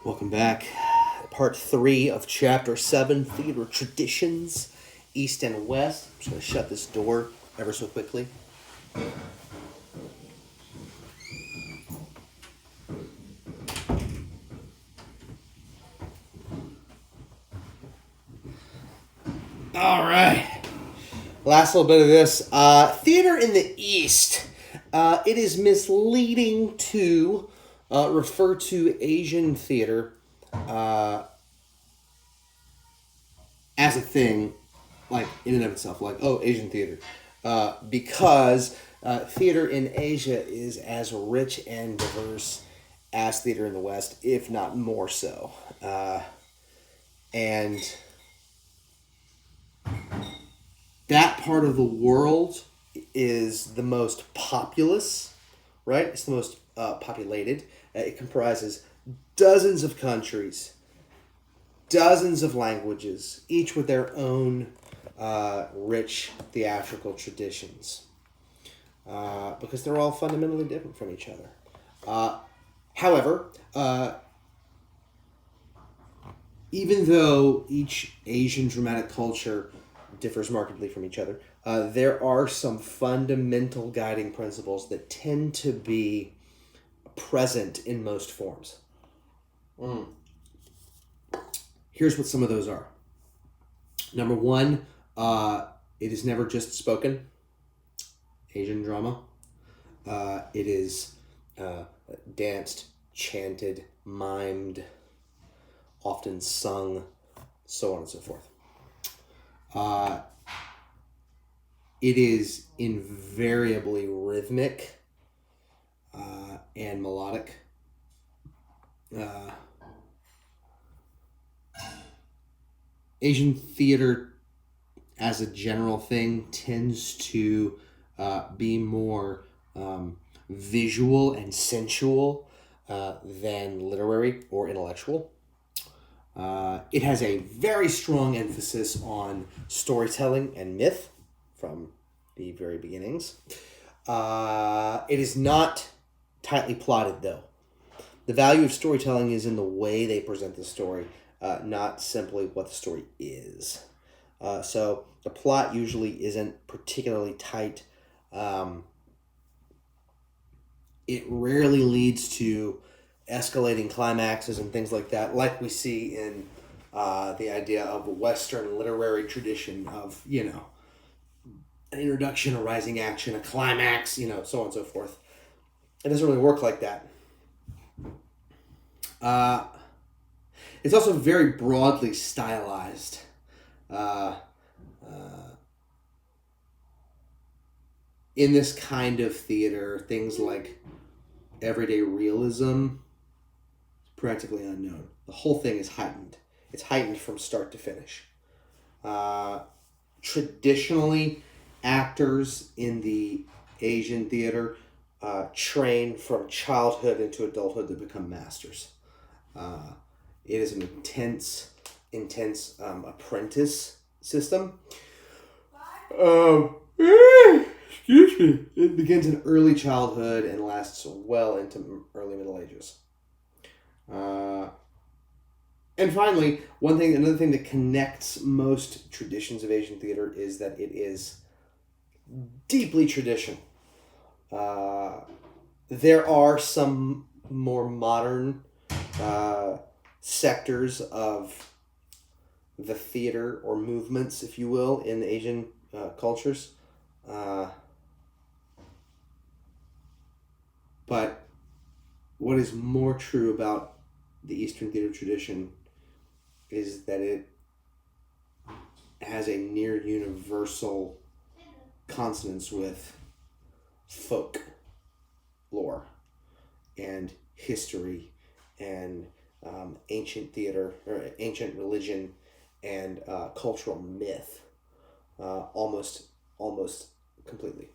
Welcome back. Part 3 of Chapter 7, Theater Traditions, East and West. I'm just going to shut this door ever so quickly. All right. Last little bit of this. Theater in the East. It is misleading to refer to Asian theater as a thing, like in and of itself, like, oh, Asian theater. Because theater in Asia is as rich and diverse as theater in the West, if not more so. And that part of the world is the most populous, right? It's the most populated. It comprises dozens of countries, dozens of languages, each with their own rich theatrical traditions, because they're all fundamentally different from each other. However, even though each Asian dramatic culture differs markedly from each other, there are some fundamental guiding principles that tend to be present in most forms. Here's what some of those are. Number one, it is never just spoken. Asian drama. It is danced, chanted, mimed, often sung, so on and so forth. It is invariably rhythmic and melodic. Asian theater, as a general thing, tends to be more visual and sensual than literary or intellectual. It has a very strong emphasis on storytelling and myth from the very beginnings. It is not tightly plotted, though. The value of storytelling is in the way they present the story, not simply what the story is. So the plot usually isn't particularly tight. It rarely leads to escalating climaxes and things like that, like we see in the idea of a Western literary tradition of, an introduction, a rising action, a climax, so on and so forth. It doesn't really work like that. It's also very broadly stylized. In this kind of theater, things like everyday realism is practically unknown. The whole thing is heightened. It's heightened from start to finish. Traditionally, actors in the Asian theater train from childhood into adulthood to become masters. It is an intense apprentice system. Excuse me. It begins in early childhood and lasts well into early Middle Ages. And finally, another thing that connects most traditions of Asian theater is that it is deeply traditional. There are some more modern sectors of the theater or movements, if you will, in Asian cultures. But what is more true about the Eastern theater tradition is that it has a near universal consonance with folk lore and history and ancient theater or ancient religion and cultural myth, almost completely.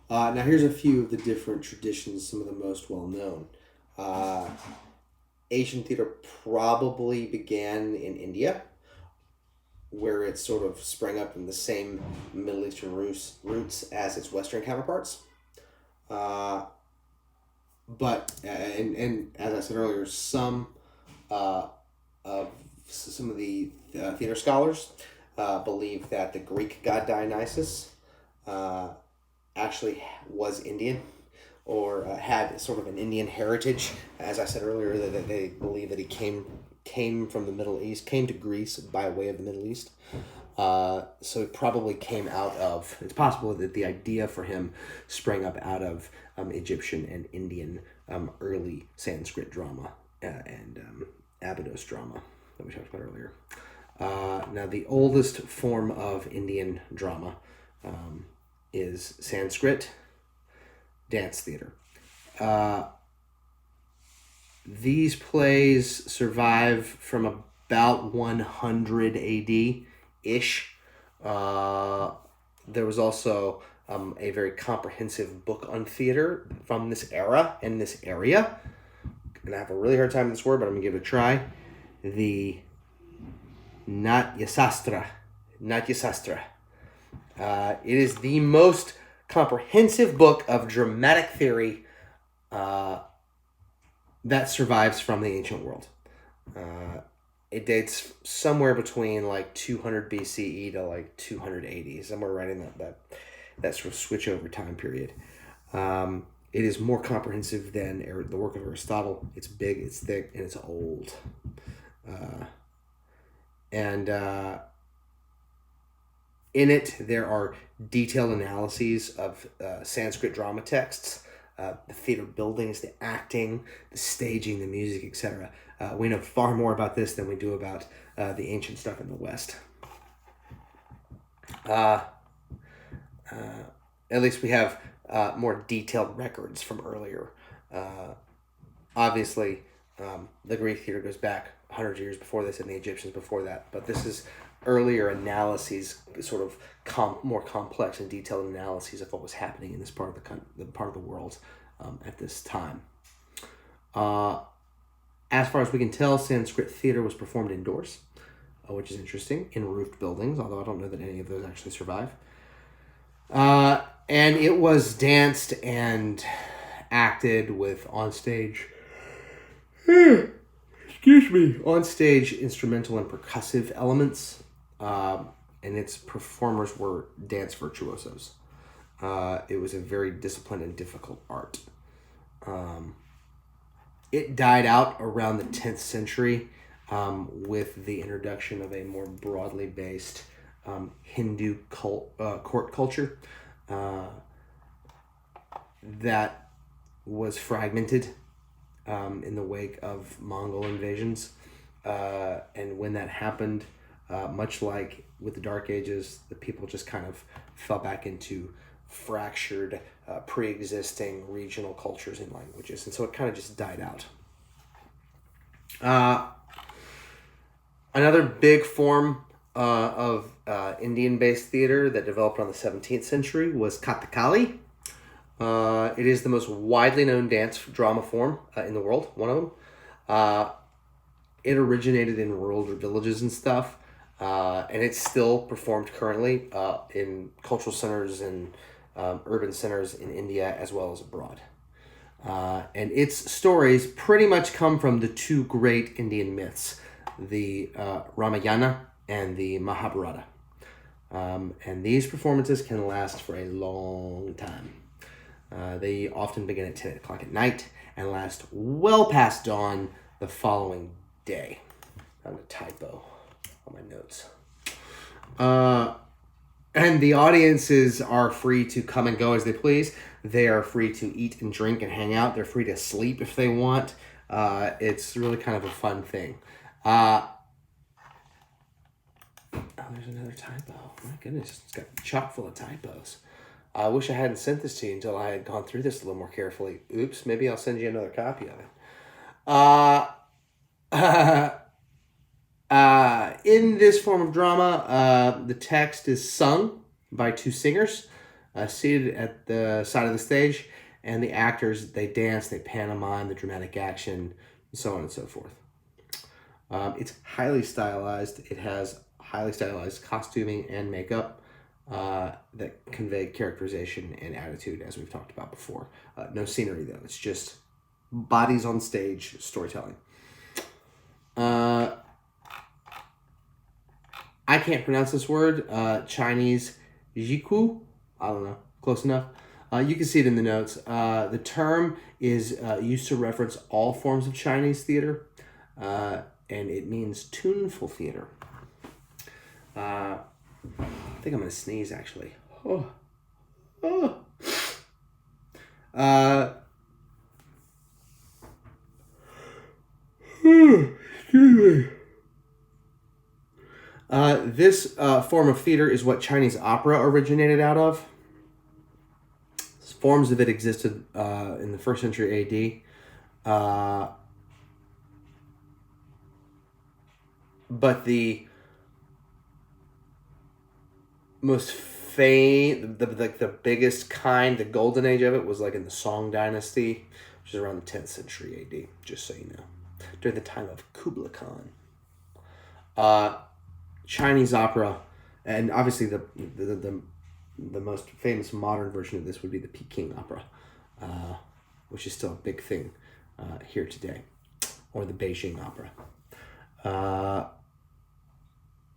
Now here's a few of the different traditions, some of the most well known. Asian theater probably began in India, where it sort of sprang up in the same Middle Eastern roots as its Western counterparts. but and as I said earlier, some of some of the theater scholars believe that the Greek god Dionysus actually was Indian or had sort of an Indian heritage. As I said earlier, that they believe that he came from the Middle East, came to Greece by way of the Middle East. So it probably came out of, it's possible that the idea for him sprang up out of Egyptian and Indian early Sanskrit drama and Abydos drama that we talked about earlier. Now, the oldest form of Indian drama is Sanskrit dance theater. These plays survive from about 100 AD ish. There was also a very comprehensive book on theater from this era and this area. And I have a really hard time with this word, but I'm going to give it a try. The Natyasastra. Natyasastra. It is the most comprehensive book of dramatic theory that survives from the ancient world. It dates somewhere between like 200 BCE to like 280, somewhere right in that sort of switch over time period. It is more comprehensive than the work of Aristotle. It's big, it's thick, and it's old. In it, there are detailed analyses of Sanskrit drama texts, the theater buildings, the acting, the staging, the music, etc. We know far more about this than we do about the ancient stuff in the West. At least we have more detailed records from earlier. Obviously, the Greek theater goes back 100 years before this and the Egyptians before that, but this is earlier analyses, sort of more complex and detailed analyses of what was happening in this part of the world at this time. As far as we can tell, Sanskrit theater was performed indoors, which is interesting, in roofed buildings, although I don't know that any of those actually survive. And it was danced and acted with onstage instrumental and percussive elements, and its performers were dance virtuosos. It was a very disciplined and difficult art. It died out around the 10th century with the introduction of a more broadly based Hindu court culture that was fragmented in the wake of Mongol invasions. And when that happened, much like with the Dark Ages, the people just kind of fell back into fractured, pre-existing regional cultures and languages. And so it kind of just died out. Another big form of Indian-based theater that developed around the 17th century was Kathakali. It is the most widely known dance drama form in the world, one of them. It originated in rural villages and stuff, and it's still performed currently in cultural centers and urban centers in India as well as abroad. And its stories pretty much come from the two great Indian myths, the Ramayana and the Mahabharata. And these performances can last for a long time. They often begin at 10 o'clock at night and last well past dawn the following day. Found a typo on my notes. And the audiences are free to come and go as they please. They are free to eat and drink and hang out. They're free to sleep if they want. It's really kind of a fun thing. Oh, there's another typo. My goodness, it's got chock full of typos. I wish I hadn't sent this to you until I had gone through this a little more carefully. Oops, maybe I'll send you another copy of it. In this form of drama, the text is sung by two singers seated at the side of the stage, and the actors, they dance, they pantomime the dramatic action, and so on and so forth. It's highly stylized. It has highly stylized costuming and makeup that convey characterization and attitude, as we've talked about before. No scenery, though. It's just bodies on stage storytelling. I can't pronounce this word. Chinese jiku. I don't know. Close enough. You can see it in the notes. The term is used to reference all forms of Chinese theater, and it means tuneful theater. I think I'm going to sneeze, actually. Oh. Excuse me. This form of theater is what Chinese opera originated out of. Forms of it existed in the 1st century AD. But the most the biggest kind, the golden age of it, was like in the Song Dynasty, which is around the 10th century AD, just so you know, during the time of Kublai Khan. Chinese opera, and obviously the most famous modern version of this would be the Peking opera, which is still a big thing here today, or the Beijing opera.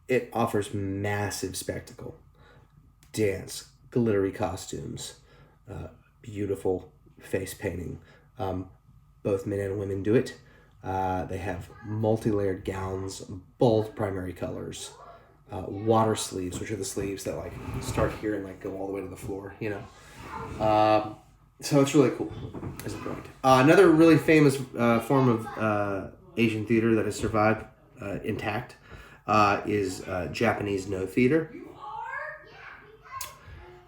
It offers massive spectacle, dance, glittery costumes, beautiful face painting. Both men and women do it. They have multi-layered gowns, bold primary colors, water sleeves, which are the sleeves that like start here and like go all the way to the floor, you know. So it's really cool as a point. Another really famous form of Asian theater that has survived intact is Japanese No theater.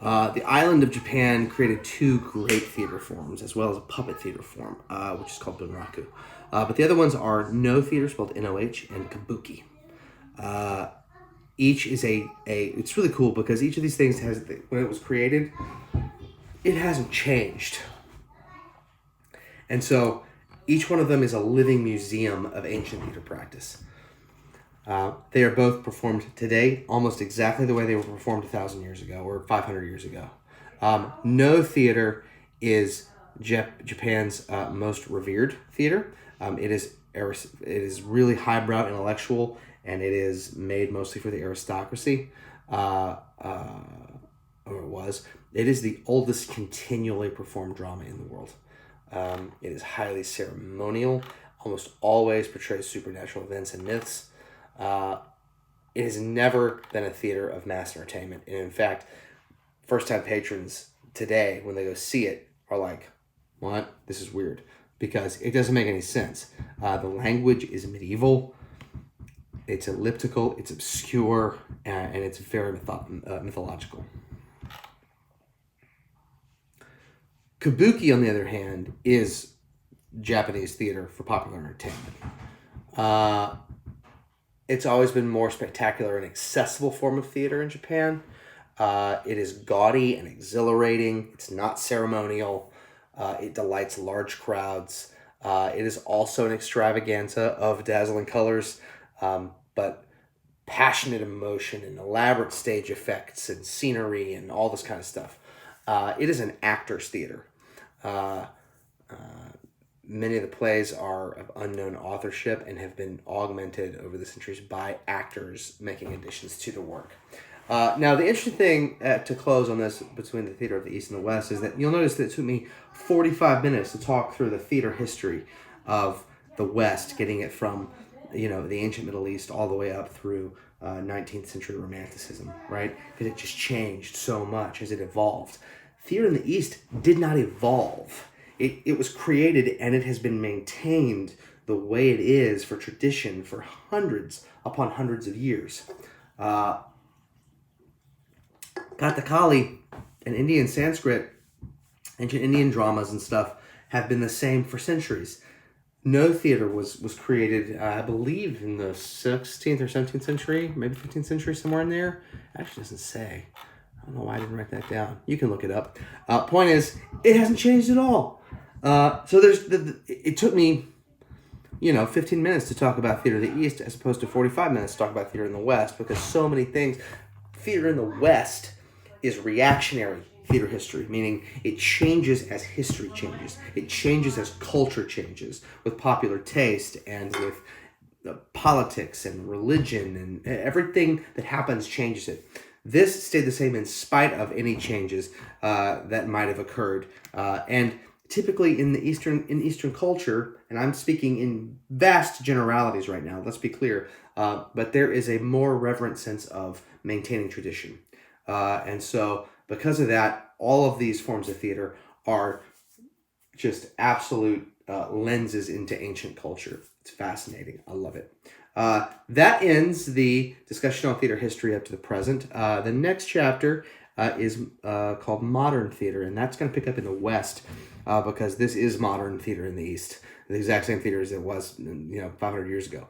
The island of Japan created two great theater forms, as well as a puppet theater form, which is called bunraku. But the other ones are No theater, spelled N-O-H, and kabuki. Each is it's really cool because each of these things has, when it was created, it hasn't changed. And so each one of them is a living museum of ancient theater practice. They are both performed today almost exactly the way they were performed 1,000 years ago or 500 years ago. No theater is Japan's most revered theater. It is really highbrow intellectual, and it is made mostly for the aristocracy, or it was. It is the oldest continually performed drama in the world. It is highly ceremonial, almost always portrays supernatural events and myths. It has never been a theater of mass entertainment. And in fact, first-time patrons today, when they go see it, are like, what? This is weird. Because it doesn't make any sense. The language is medieval. It's elliptical. It's obscure. And it's very mythological. Kabuki, on the other hand, is Japanese theater for popular entertainment. It's always been more spectacular and accessible form of theater in Japan. It is gaudy and exhilarating. It's not ceremonial. It delights large crowds. It is also an extravaganza of dazzling colors, but passionate emotion and elaborate stage effects and scenery and all this kind of stuff. It is an actor's theater. Many of the plays are of unknown authorship and have been augmented over the centuries by actors making additions to the work. Now, the interesting thing to close on this between the theater of the East and the West is that you'll notice that it took me 45 minutes to talk through the theater history of the West, getting it from, the ancient Middle East all the way up through 19th century Romanticism, right? Because it just changed so much as it evolved. Theater in the East did not evolve. It was created and it has been maintained the way it is for tradition for hundreds upon hundreds of years. Kathakali and Indian Sanskrit, ancient Indian dramas and stuff have been the same for centuries. No theater was created, I believe, in the 16th or 17th century, maybe 15th century, somewhere in there. It actually doesn't say. I don't know why I didn't write that down. You can look it up. Point is, it hasn't changed at all. So it took me, 15 minutes to talk about theater in the East as opposed to 45 minutes to talk about theater in the West, because so many things. Theater in the West is reactionary. theater history, meaning it changes as history changes. It changes as culture changes with popular taste and with politics and religion, and everything that happens changes it. This stayed the same in spite of any changes that might have occurred. And typically in Eastern culture, and I'm speaking in vast generalities right now, let's be clear, but there is a more reverent sense of maintaining tradition. And so because of that, all of these forms of theater are just absolute lenses into ancient culture. It's fascinating. I love it. That ends the discussion on theater history up to the present. The next chapter is called Modern Theater, and that's going to pick up in the West because this is modern theater in the East. The exact same theater as it was, 500 years ago.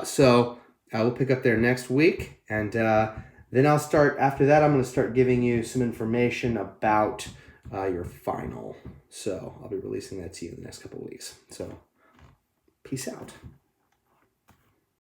So we'll pick up there next week, and then I'll start, after that, I'm going to start giving you some information about your final. So I'll be releasing that to you in the next couple of weeks. So peace out.